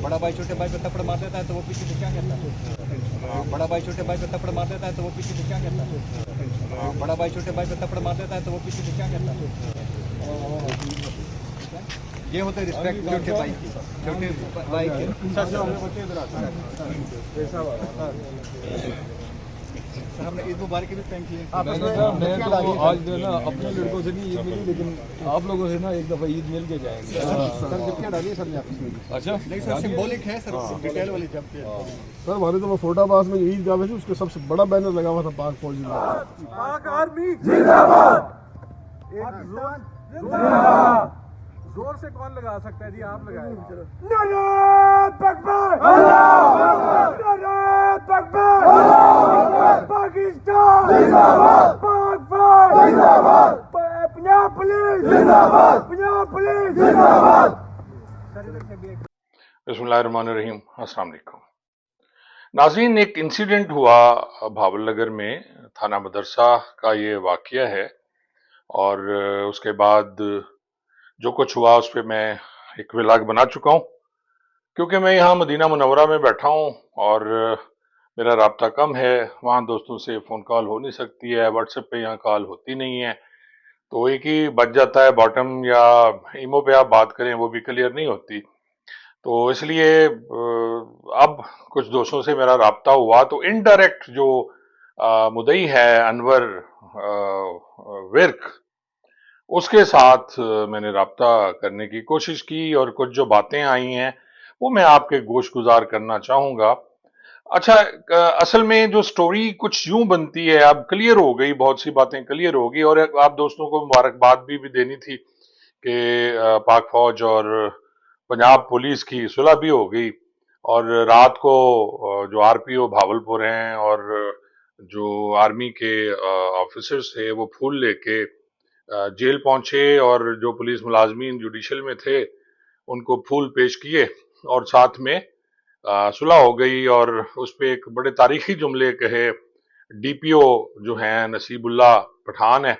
बड़ा भाई छोटे भाई को थप्पड़ मार देता है तो वो पीछे से क्या कहता है? बड़ा भाई छोटे भाई को थप्पड़ मार देता है तो वो पीछे से क्या कहता है? बड़ा भाई छोटे भाई को थप्पड़ मार देता है तो वो पीछे से क्या कहता है? ये होता है रिस्पेक्ट छोटे भाई की, छोटे भाई की। सर हमने ईद मुबारक की भी थैंक यू। मैं तो आज जो है ना अपने लड़कों से नहीं ईद मिली, लेकिन आप लोगों से ना एक दफ़ा ईद मिल के जाएंगे। सर कितने डाली सर ने आपस में? अच्छा नहीं सर सिंबॉलिक है सर, डिटेल वाली जब पे सर हमारे तो फोटाबाद में ईद गाह में उसके सबसे बड़ा बैनर लगा हुआ था पाक फौज पाक आर्मी जिंदाबाद। जोर से कौन लगा सकता है जी? आप लगाए। नारे तकबीर, अल्लाहू अकबर, नारे तकबीर, अल्लाहू अकबर, पाकिस्तान जिंदाबाद, पाक फौज जिंदाबाद, पंजाब पुलिस जिंदाबाद, पंजाब पुलिस जिंदाबाद। बिस्मिल्लाहिर्रहमानिर्रहीम, अस्सलाम वालेकुम नाज़रीन। एक इंसिडेंट हुआ भावल नगर में, थाना मदरसा का ये वाक़या है। और उसके बाद जो कुछ हुआ उस पर मैं एक व्लॉग बना चुका हूँ, क्योंकि मैं यहाँ मदीना मुनव्वरा में बैठा हूँ और मेरा राब्ता कम है। वहाँ दोस्तों से फ़ोन कॉल हो नहीं सकती है, व्हाट्सएप पे यहाँ कॉल होती नहीं है, तो एक ही बच जाता है बॉटम या ईमो पे आप बात करें वो भी क्लियर नहीं होती। तो इसलिए अब कुछ दोस्तों से मेरा राब्ता हुआ, तो इनडायरेक्ट जो मुदई है अनवर विर्क, उसके साथ मैंने राब्ता करने की कोशिश की और कुछ जो बातें आई हैं वो मैं आपके गोश गुजार करना चाहूँगा। अच्छा, असल में जो स्टोरी कुछ यूं बनती है, अब क्लियर हो गई, बहुत सी बातें क्लियर हो गई। और आप दोस्तों को मुबारकबाद भी देनी थी कि पाक फौज और पंजाब पुलिस की सुलह भी हो गई। और रात को जो आरपीओ भावलपुर हैं और जो आर्मी के ऑफिसर्स थे वो फूल लेके जेल पहुंचे और जो पुलिस मुलाजमीन जुडिशल में थे उनको फूल पेश किए और साथ में सुलह हो गई। और उस पे एक बड़े तारीखी जुमले कहे डीपीओ जो हैं नसीबुल्लाह पठान है,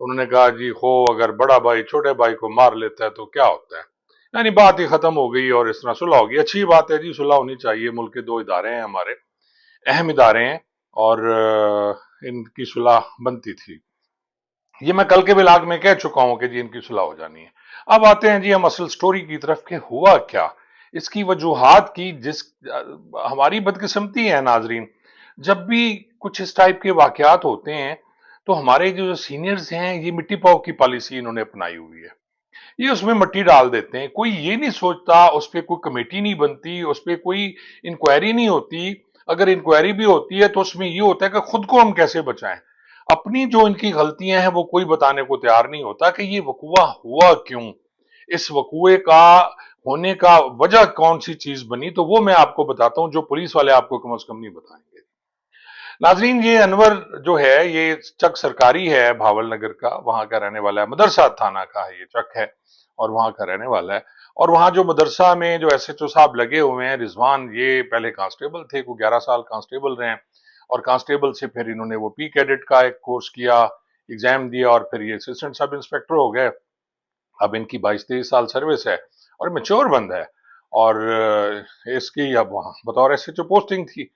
उन्होंने कहा जी खो अगर बड़ा भाई छोटे भाई को मार लेता है तो क्या होता है। यानी बात ही खत्म हो गई और इस तरह सुलह हो गई। अच्छी बात है जी, सुलह होनी चाहिए। मुल्क के दो इदारे हैं हमारे, अहम इदारे हैं, और इनकी सुलह बनती थी। ये मैं कल के व्लॉग में कह चुका हूं कि जी इनकी सुलह हो जानी है। अब आते हैं जी हम असल स्टोरी की तरफ के हुआ क्या, इसकी वजूहात की। हमारी बदकिस्मती है नाजरीन, जब भी कुछ इस टाइप के वाकयात होते हैं तो हमारे जो सीनियर्स हैं ये मिट्टी पाव की पॉलिसी इन्होंने अपनाई हुई है। ये उसमें मिट्टी डाल देते हैं, कोई ये नहीं सोचता, उस पर कोई कमेटी नहीं बनती, उस पर कोई इंक्वायरी नहीं होती। अगर इंक्वायरी भी होती है तो उसमें ये होता है कि खुद को हम कैसे बचाएं। अपनी जो इनकी गलतियां हैं वो कोई बताने को तैयार नहीं होता कि ये वकूआ हुआ क्यों, इस वकूए का होने का वजह कौन सी चीज बनी। तो वो मैं आपको बताता हूं जो पुलिस वाले आपको कम से कम नहीं बताएंगे। नाजरीन, ये अनवर जो है ये चक सरकारी है भावल नगर का, वहां का रहने वाला है। मदरसा थाना का है ये चक है और वहां का रहने वाला है। और वहां जो मदरसा में जो एसएचओ साहब लगे हुए हैं रिजवान, ये पहले कांस्टेबल थे, को 11 साल कांस्टेबल रहे, और कांस्टेबल से फिर इन्होंने वो पी कैडेट का एक कोर्स किया, एग्जाम दिया, और फिर ये असिस्टेंट सब इंस्पेक्टर हो गए। अब इनकी 22-23 साल सर्विस है और मैच्योर बंद है। और इसकी अब वहां बतौर एसएचओ पोस्टिंग थी,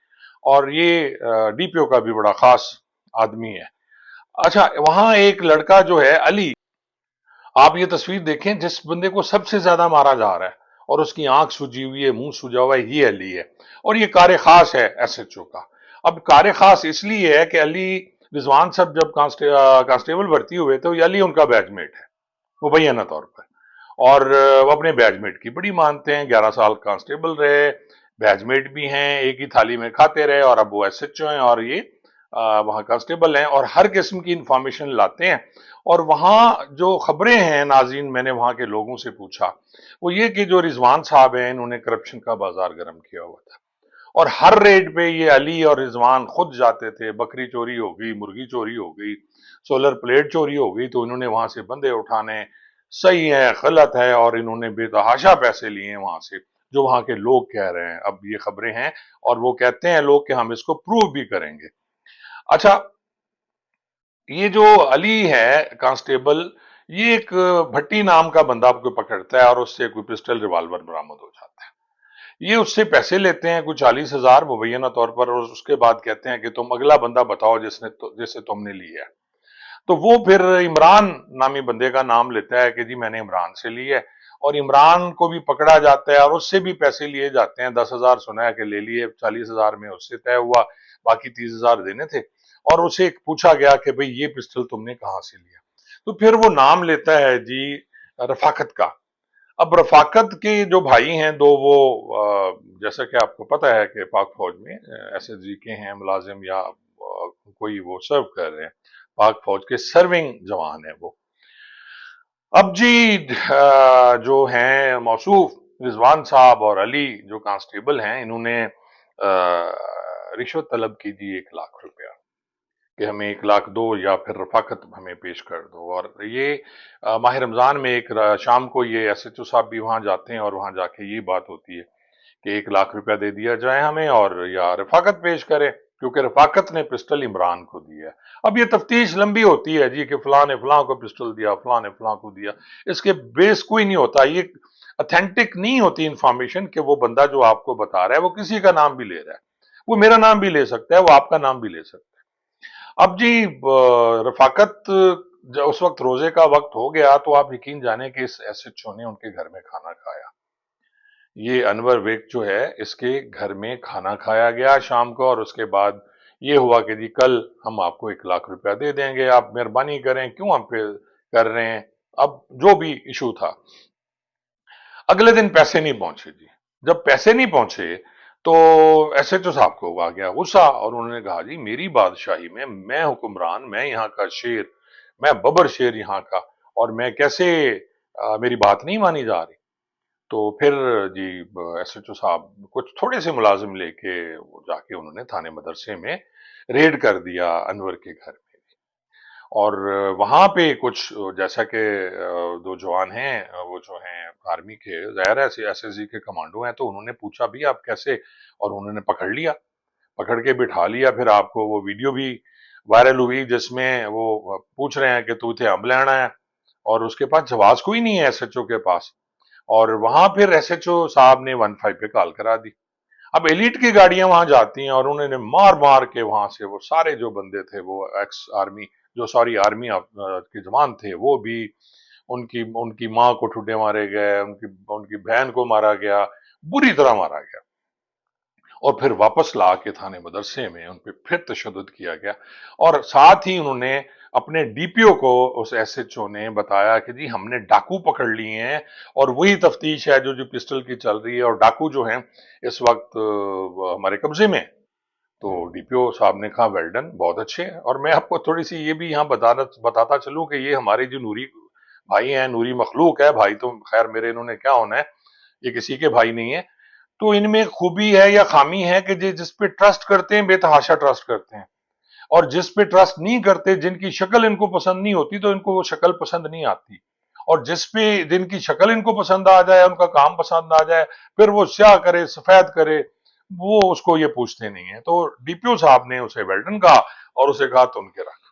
और ये डीपीओ का भी बड़ा खास आदमी है। अच्छा, वहां एक लड़का जो है अली, आप ये तस्वीर देखें, जिस बंदे को सबसे ज्यादा मारा जा रहा है और उसकी आंख सूजी हुई है, मुंह सूजा हुआ है, ये अली है। और ये कार्य खास है एसएचओ का। अब कार्य खास इसलिए है कि अली, रिजवान साहब जब कांस्टेबल भर्ती हुए तो ये अली उनका बैचमेट है मुबैना तौर पर, और वो अपने बैचमेट की बड़ी मानते हैं। 11 साल कांस्टेबल रहे, बैचमेट भी हैं, एक ही थाली में खाते रहे, और अब वो एसएचओ हैं और ये वहां कांस्टेबल हैं, और हर किस्म की इंफॉर्मेशन लाते हैं। और वहां जो खबरें हैं नाजीन, मैंने वहां के लोगों से पूछा, वो ये कि जो रिजवान साहब हैं इन्होंने करप्शन का बाजार गर्म किया हुआ था, और हर रेड पे ये अली और रिजवान खुद जाते थे। बकरी चोरी हो गई, मुर्गी चोरी हो गई, सोलर प्लेट चोरी हो गई, तो इन्होंने वहां से बंदे उठाने, सही है गलत है, और इन्होंने बेतहाशा पैसे लिए हैं वहां से, जो वहां के लोग कह रहे हैं। अब ये खबरें हैं और वो कहते हैं लोग कि हम इसको प्रूव भी करेंगे। अच्छा, ये जो अली है कांस्टेबल, ये एक भट्टी नाम का बंदा आपको पकड़ता है और उससे कोई पिस्टल रिवॉल्वर बरामद हो जाता है। یہ اس سے پیسے لیتے ہیں کچھ 40,000 مبینہ طور پر، اور اس کے بعد کہتے ہیں کہ تم اگلا بندہ بتاؤ جسے تم نے لی ہے۔ تو وہ پھر عمران نامی بندے کا نام لیتا ہے کہ جی میں نے عمران سے لی ہے، اور عمران کو بھی پکڑا جاتا ہے اور اس سے بھی پیسے لیے جاتے ہیں۔ 10,000 سنا ہے کہ لے لیے، 40,000 میں اس سے طے ہوا، باقی 30,000 دینے تھے، اور اسے پوچھا گیا کہ بھئی یہ پسٹل تم نے کہاں سے لیا؟ تو پھر وہ نام لیتا ہے جی رفاقت کا۔ اب رفاقت کے جو بھائی ہیں دو، وہ جیسا کہ آپ کو پتا ہے کہ پاک فوج میں ایس ایس جی کے ہیں ملازم، یا کوئی وہ سرو کر رہے ہیں، پاک فوج کے سرونگ جوان ہیں وہ۔ اب جی جو ہیں موصوف رضوان صاحب اور علی جو کانسٹیبل ہیں، انہوں نے رشوت طلب کی تھی 1,00,000 روپیہ کہ ہمیں 1,00,000 دو یا پھر رفاقت ہمیں پیش کر دو۔ اور یہ ماہ رمضان میں ایک شام کو یہ ایس ایچ او صاحب بھی وہاں جاتے ہیں، اور وہاں جا کے یہ بات ہوتی ہے کہ 1,00,000 روپیہ دے دیا جائے ہمیں، اور یا رفاقت پیش کرے، کیونکہ رفاقت نے پسٹل عمران کو دیا۔ اب یہ تفتیش لمبی ہوتی ہے جی کہ فلاں نے فلاں کو پسٹل دیا، فلاں نے فلاں کو دیا، اس کے بیس کوئی نہیں ہوتا، یہ اتھینٹک نہیں ہوتی انفارمیشن کہ وہ بندہ جو آپ کو بتا رہا ہے وہ کسی کا نام بھی لے رہا ہے، وہ میرا نام بھی لے سکتا ہے، وہ آپ کا نام بھی لے سکتا ہے۔ اب جی رفاقت اس وقت روزے کا وقت ہو گیا، تو آپ یقین جانیں کہ اس ایس ایچ او نے ان کے گھر میں کھانا کھایا۔ یہ انور ویک جو ہے اس کے گھر میں کھانا کھایا گیا شام کو، اور اس کے بعد یہ ہوا کہ جی کل ہم آپ کو 1,00,000 روپیہ دے دیں گے، آپ مہربانی کریں، کیوں ہم پہ کر رہے ہیں؟ اب جو بھی ایشو تھا، اگلے دن پیسے نہیں پہنچے جی۔ جب پیسے نہیں پہنچے تو ایس ایچ او صاحب کو آ گیا غصہ، اور انہوں نے کہا جی میری بادشاہی میں حکمران، میں یہاں کا شیر، میں ببر شیر یہاں کا، اور میں کیسے میری بات نہیں مانی جا رہی؟ تو پھر جی ایس ایچ او صاحب کچھ تھوڑے سے ملازم لے کے جا کے انہوں نے تھانے مدرسے میں ریڈ کر دیا انور کے گھر میں، اور وہاں پہ کچھ جیسا کہ دو جوان ہیں وہ جو ہیں آرمی کے، ظاہر ہے ایس ایس جی کے کمانڈو ہیں، تو انہوں نے پوچھا بھی آپ کیسے، اور انہوں نے پکڑ لیا، پکڑ کے بٹھا لیا۔ پھر آپ کو وہ ویڈیو بھی وائرل ہوئی جس میں وہ پوچھ رہے ہیں کہ تو تے ہم لینا ہے، اور اس کے پاس جواز کوئی نہیں ہے ایس ایچ او کے پاس، اور وہاں پھر ایس ایچ او صاحب نے 15 پہ کال کرا دی۔ اب ایلیٹ کی گاڑیاں وہاں جاتی ہیں، اور انہوں نے مار مار کے وہاں سے وہ سارے جو بندے تھے، وہ ایکس آرمی جو سوری آرمی کے جوان تھے، وہ بھی ان کی ماں کو ٹھڈے مارے گئے، ان کی بہن کو مارا گیا، بری طرح مارا گیا، اور پھر واپس لا کے تھانے مدرسے میں ان پہ پھر تشدد کیا گیا۔ اور ساتھ ہی انہوں نے اپنے ڈی پی او کو، اس ایس ایچ او نے بتایا کہ جی ہم نے ڈاکو پکڑ لیے ہیں، اور وہی تفتیش ہے جو پسٹل کی چل رہی ہے، اور ڈاکو جو ہیں اس وقت ہمارے قبضے میں۔ تو ڈی پی او صاحب نے کہا ویل ڈن، بہت اچھے ہیں۔ اور میں آپ کو تھوڑی سی یہ بھی یہاں بتاتا چلوں کہ یہ ہمارے جو نوری بھائی ہیں، نوری مخلوق ہے، بھائی تو خیر میرے انہوں نے کیا ہونا ہے، یہ کسی کے بھائی نہیں ہے، تو ان میں خوبی ہے یا خامی ہے کہ جس پہ ٹرسٹ کرتے ہیں بے تحاشا ٹرسٹ کرتے ہیں، اور جس پہ ٹرسٹ نہیں کرتے، جن کی شکل ان کو پسند نہیں ہوتی تو ان کو وہ شکل پسند نہیں آتی، اور جن کی شکل ان کو پسند آ جائے، ان کا کام پسند آ جائے، پھر وہ سیاہ کرے سفید کرے، وہ اس کو یہ پوچھتے نہیں ہیں۔ تو ڈی پی او صاحب نے اسے ویلڈن کہا، اور اسے کہا تو ان کے رکھ۔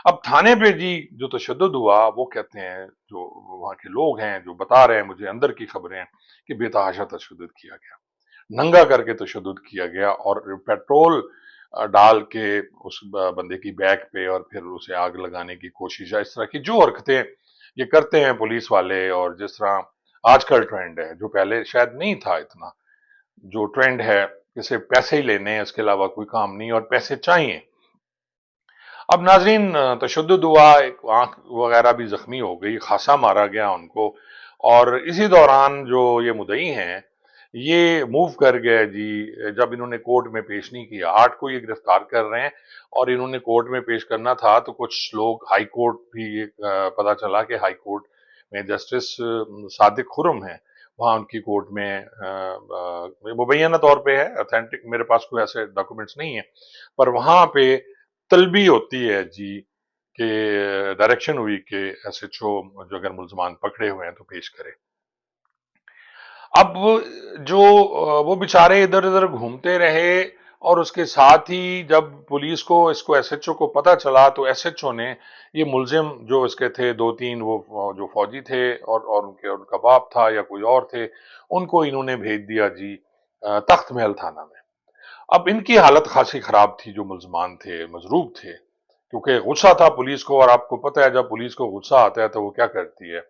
اب تھانے پہ جی جو تشدد ہوا، وہ کہتے ہیں جو وہاں کے لوگ ہیں جو بتا رہے ہیں مجھے، اندر کی خبریں ہیں کہ بے تحاشا تشدد کیا گیا، ننگا کر کے تشدد کیا گیا، اور پیٹرول ڈال کے اس بندے کی بیک پہ، اور پھر اسے آگ لگانے کی کوشش ہے۔ اس طرح کی جو حرکتیں یہ کرتے ہیں پولیس والے، اور جس طرح آج کل ٹرینڈ ہے جو پہلے شاید نہیں تھا اتنا، جو ٹرینڈ ہے کہ صرف پیسے ہی لینے ہیں، اس کے علاوہ کوئی کام نہیں، اور پیسے چاہیے۔ اب ناظرین تشدد ہوا، ایک آنکھ وغیرہ بھی زخمی ہو گئی، خاصا مارا گیا ان کو، اور اسی دوران جو یہ مدعی ہیں یہ موو کر گئے جی، جب انہوں نے کورٹ میں پیش نہیں کیا، 8 کو یہ گرفتار کر رہے ہیں، اور انہوں نے کورٹ میں پیش کرنا تھا، تو کچھ لوگ ہائی کورٹ بھی پتا چلا کہ ہائی کورٹ میں جسٹس صادق خرم ہیں، وہاں ان کی کورٹ میں مبینہ طور پہ ہے، اتھینٹک میرے پاس کوئی ایسے ڈاکومنٹس نہیں ہیں، پر وہاں پہ طلبی ہوتی ہے جی کہ ڈائریکشن ہوئی کہ ایس ایچ او جو اگر ملزمان پکڑے ہوئے ہیں تو پیش کرے۔ اب جو وہ بیچارے ادھر ادھر گھومتے رہے، اور اس کے ساتھ ہی جب پولیس کو اس کو ایس ایچ او کو پتا چلا، تو ایس ایچ او نے یہ ملزم جو اس کے تھے 2-3 وہ جو فوجی تھے، اور ان کا باپ تھا یا کوئی اور تھے، ان کو انہوں نے بھیج دیا جی तख्त महल थाना में। अब इनकी हालत खासी खराब थी, जो मुल्जमान थे, मजरूब थे, क्योंकि गुस्सा था पुलिस को, और आपको पता है जब पुलिस को गुस्सा आता है तो वो क्या करती है।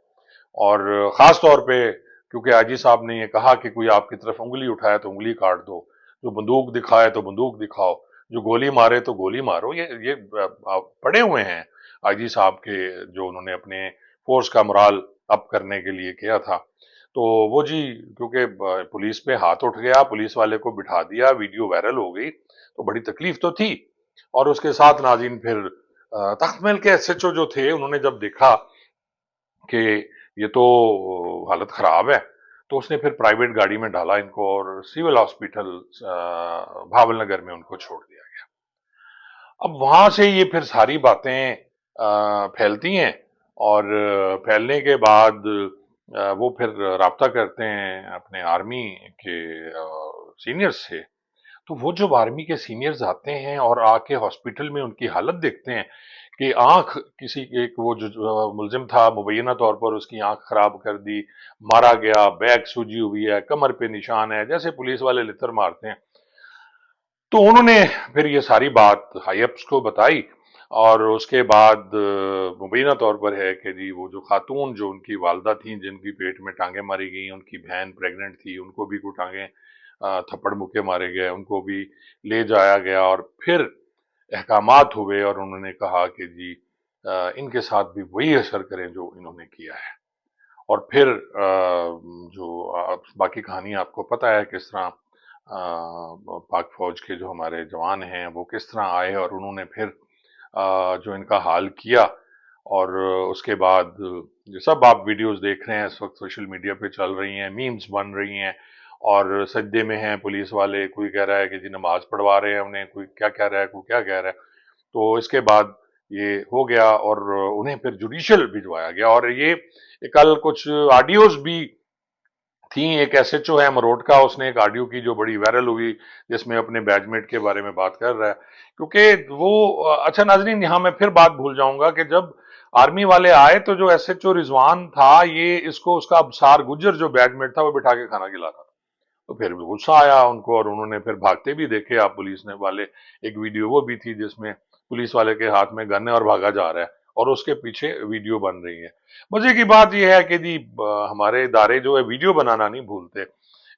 और खास तौर पे क्योंकि आईजी साहब ने ये कहा कि कोई आपकी तरफ उंगली उठाए तो उंगली काट दो, जो बंदूक दिखाए तो बंदूक दिखाओ, जो गोली मारे तो गोली मारो। ये पड़े हुए हैं आईजी साहब के, जो उन्होंने अपने फोर्स का मोराल अप करने के लिए किया था। तो वो जी, क्योंकि पुलिस पे हाथ उठ गया, पुलिस वाले को बिठा दिया, वीडियो वायरल हो गई, तो बड़ी तकलीफ तो थी। और उसके साथ नाज़रीन फिर तख्त महल के एसएचओ जो थे, उन्होंने जब देखा कि ये तो हालत खराब है, तो उसने फिर प्राइवेट गाड़ी में डाला इनको और सिविल हॉस्पिटल भावल नगर में उनको छोड़ दिया गया। अब वहां से ये फिर सारी बातें फैलती हैं, और फैलने के बाद वो फिर राब्ता करते हैं अपने आर्मी के सीनियर्स से। तो वो जब आर्मी के सीनियर्स आते हैं और आके हॉस्पिटल में उनकी हालत देखते हैं कि आंख किसी एक, वो जो मुलजिम था मुबैना तौर पर उसकी आंख खराब कर दी, मारा गया, बैक सूजी हुई है, कमर पे निशान है, जैसे पुलिस वाले लितर मारते हैं। तो उन्होंने फिर ये सारी बात हाई अप्स को बताई, और उसके बाद मुबैना तौर पर है कि जी वो जो खातून, जो उनकी वालदा थी, जिनकी पेट में टांगे मारी गई, उनकी बहन प्रेग्नेंट थी, उनको भी कोई टांगे थप्पड़ मुक्के मारे गए, उनको भी ले जाया गया। और फिर अहकामात हुए और उन्होंने कहा कि जी इनके साथ भी वही असर करें जो इन्होंने किया है। और फिर जो बाकी कहानी आपको पता है, किस तरह पाक फौज के जो हमारे जवान हैं वो किस तरह आए और उन्होंने फिर जो इनका हाल किया। और उसके बाद ये सब आप वीडियोस देख रहे हैं, इस वक्त सोशल मीडिया पे चल रही हैं, मीम्स बन रही हैं, और सजदे में हैं पुलिस वाले, कोई कह रहा है कि जी नमाज पढ़वा रहे हैं उन्हें, कोई क्या कह रहा है, कोई क्या कह रहा है। तो इसके बाद ये हो गया और उन्हें फिर जुडिशियल भिजवाया गया। और ये कल कुछ ऑडियोज भी थी, एक एसएचओ है मरोट का, उसने एक ऑडियो की जो बड़ी वायरल हुई, जिसमें अपने बैचमेट के बारे में बात कर रहा है। क्योंकि वो अच्छा नाजरीन, यहां मैं फिर बात भूल जाऊंगा कि जब आर्मी वाले आए तो जो एसएचओ रिजवान था, ये इसको उसका अबसार गुजर जो बैचमेट था वो बिठा के खाना खिला रहा था। तो फिर गुस्सा आया उनको और उन्होंने फिर भागते भी देखे आप पुलिस ने वाले। एक वीडियो वो भी थी जिसमें पुलिस वाले के हाथ में गन है और भागा जा रहा है और उसके पीछे वीडियो बन रही है। मजे की बात यह है कि जी हमारे इदारे जो है वीडियो बनाना नहीं भूलते।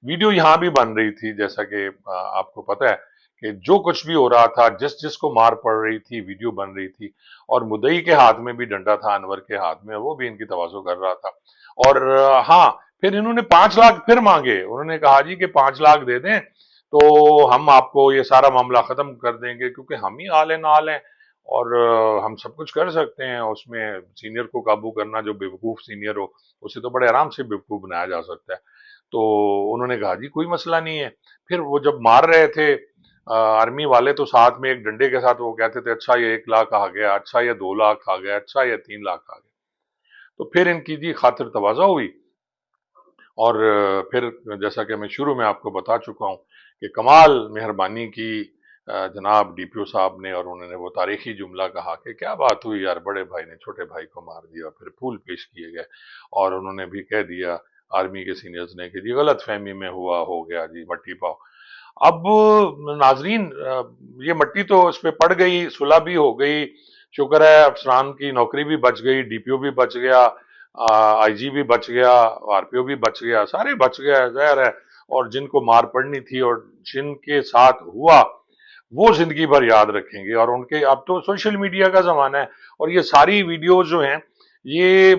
वीडियो यहां भी बन रही थी, जैसा कि आपको पता है कि जो कुछ भी हो रहा था, जिस जिसको मार पड़ रही थी, वीडियो बन रही थी। और मुद्दई के हाथ में भी डंडा था, अनवर के हाथ में, वो भी इनकी तवाज़ो कर रहा था। और हाँ, फिर इन्होंने 5 लाख फिर मांगे। उन्होंने कहा जी कि 5 लाख दे दें तो हम आपको ये सारा मामला खत्म कर देंगे, क्योंकि हम ही आले नाल हैं और हम सब कुछ कर सकते हैं। उसमें सीनियर को काबू करना, जो बेवकूफ सीनियर हो उसे तो बड़े आराम से बेवकूफ बनाया जा सकता है। तो उन्होंने कहा जी कोई मसला नहीं है। फिर वो जब मार रहे थे आर्मी वाले, तो साथ में एक डंडे के साथ वो कहते थे अच्छा ये 1 लाख आ गया, अच्छा ये 2 लाख आ गया, अच्छा ये 3 लाख आ गया। तो फिर इनकी जी खातिर तवाज़ा हुई। और फिर जैसा कि मैं शुरू में आपको बता चुका हूं कि कमाल मेहरबानी की जनाब डीपीओ साहब ने, और उन्होंने वो तारीखी जुमला कहा कि क्या बात हुई यार, बड़े भाई ने छोटे भाई को मार दिया। फिर फूल पेश किए गए और उन्होंने भी कह दिया आर्मी के सीनियर्स ने कि जी गलत फहमी में हुआ, हो गया जी, मट्टी पाओ। अब नाजरीन, ये मट्टी तो इस पे पड़ गई, सुलह भी हो गई, शुक्र है अफसरान की नौकरी भी बच गई, डीपीओ भी बच गया, आईजी भी बच गया, आरपीओ भी बच गया, सारे बच गए, जाहिर है। और जिनको मार पड़नी थी और जिनके साथ हुआ वो जिंदगी भर याद रखेंगे। और उनके, अब तो सोशल मीडिया का जमाना है और ये सारी वीडियोज जो हैं ये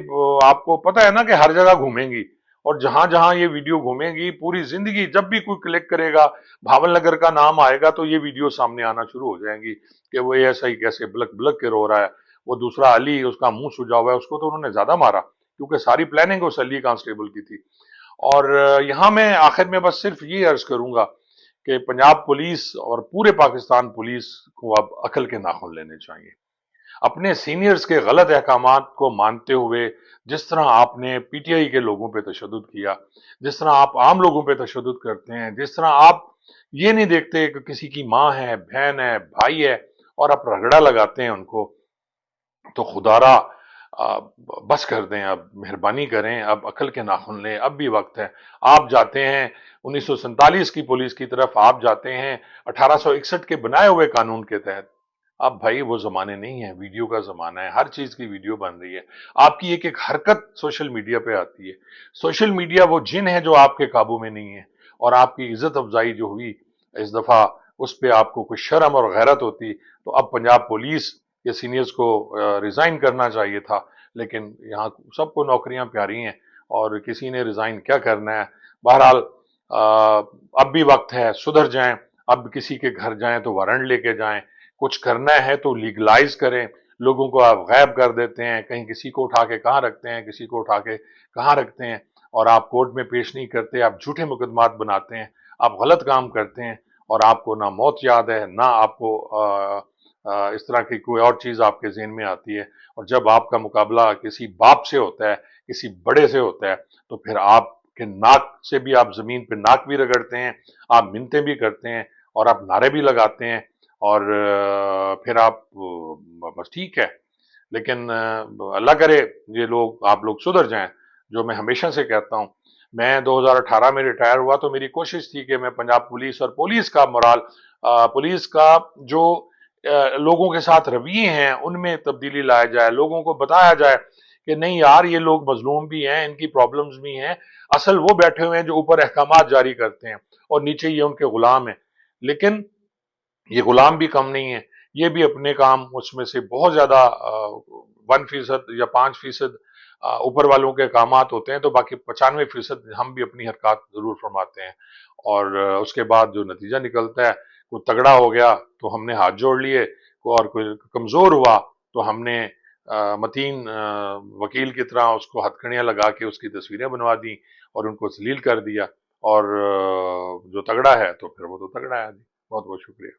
आपको पता है ना कि हर जगह घूमेंगी, और जहां जहां ये वीडियो घूमेंगी पूरी जिंदगी, जब भी कोई क्लिक करेगा भावल नगर का नाम आएगा तो ये वीडियो सामने आना शुरू हो जाएंगी कि वो ऐसा ही कैसे बलक बलक के रो रहा है। वो दूसरा अली, उसका मुंह सूजा हुआ है, उसको तो उन्होंने ज्यादा मारा क्योंकि सारी प्लानिंग उस अली कांस्टेबल की थी। और यहां मैं आखिर में बस सिर्फ ये अर्ज करूंगा कि पंजाब पुलिस और पूरे पाकिस्तान पुलिस को अब अकल के नाखून लेने चाहिए। अपने सीनियर्स के गलत अहकामात को मानते हुए, जिस तरह आपने पीटीआई के लोगों पे तशद्दुद किया, जिस तरह आप आम लोगों पे तशद्दुद करते हैं, जिस तरह आप ये नहीं देखते कि किसी की माँ है, बहन है, भाई है, और आप रगड़ा लगाते हैं उनको, तो खुदारा بس کر دیں، اب مہربانی کریں، اب عقل کے ناخن لیں، اب بھی وقت ہے۔ آپ جاتے ہیں 1947 کی پولیس کی طرف، آپ جاتے ہیں 1861 کے بنائے ہوئے قانون کے تحت۔ اب بھائی وہ زمانے نہیں ہیں، ویڈیو کا زمانہ ہے، ہر چیز کی ویڈیو بن رہی ہے، آپ کی ایک ایک حرکت سوشل میڈیا پہ آتی ہے۔ سوشل میڈیا وہ جن ہے جو آپ کے قابو میں نہیں ہے، اور آپ کی عزت افزائی جو ہوئی اس دفعہ، اس پہ آپ کو کوئی شرم اور غیرت ہوتی تو اب پنجاب پولیس کے سینئرز کو ریزائن کرنا چاہیے تھا، لیکن یہاں سب کو نوکریاں پیاری ہیں اور کسی نے ریزائن کیا کرنا ہے۔ بہرحال اب بھی وقت ہے، سدھر جائیں، اب کسی کے گھر جائیں تو وارنٹ لے کے جائیں، کچھ کرنا ہے تو لیگلائز کریں۔ لوگوں کو آپ غائب کر دیتے ہیں، کہیں کسی کو اٹھا کے کہاں رکھتے ہیں، کسی کو اٹھا کے کہاں رکھتے ہیں، اور آپ کورٹ میں پیش نہیں کرتے، آپ جھوٹے مقدمات بناتے ہیں، آپ غلط کام کرتے ہیں، اور آپ کو نہ موت یاد ہے، نہ آپ کو اس طرح کی کوئی اور چیز آپ کے ذہن میں آتی ہے۔ اور جب آپ کا مقابلہ کسی باپ سے ہوتا ہے، کسی بڑے سے ہوتا ہے، تو پھر آپ کے ناک سے بھی، آپ زمین پہ ناک بھی رگڑتے ہیں، آپ منتیں بھی کرتے ہیں، اور آپ نعرے بھی لگاتے ہیں، اور پھر آپ بس ٹھیک ہے۔ لیکن اللہ کرے یہ لوگ، آپ لوگ سدھر جائیں، جو میں ہمیشہ سے کہتا ہوں۔ میں 2018 میں ریٹائر ہوا تو میری کوشش تھی کہ میں پنجاب پولیس اور پولیس کا مرال، پولیس کا جو لوگوں کے ساتھ رویے ہیں ان میں تبدیلی لایا جائے، لوگوں کو بتایا جائے کہ نہیں یار، یہ لوگ مظلوم بھی ہیں، ان کی پرابلمز بھی ہیں، اصل وہ بیٹھے ہوئے ہیں جو اوپر احکامات جاری کرتے ہیں اور نیچے یہ ان کے غلام ہیں۔ لیکن یہ غلام بھی کم نہیں ہے، یہ بھی اپنے کام اس میں سے بہت زیادہ 1% یا 5% اوپر والوں کے احکامات ہوتے ہیں، تو باقی 95% ہم بھی اپنی حرکات ضرور فرماتے ہیں، اور اس کے بعد جو نتیجہ نکلتا ہے، کوئی تگڑا ہو گیا تو ہم نے ہاتھ جوڑ لیے، اور کوئی کمزور ہوا تو ہم نے متین وکیل کی طرح اس کو ہتھ کنڈیاں لگا کے اس کی تصویریں بنوا دیں اور ان کو ذلیل کر دیا، اور جو تگڑا ہے تو پھر وہ تو تگڑا ہے۔ جی بہت بہت شکریہ۔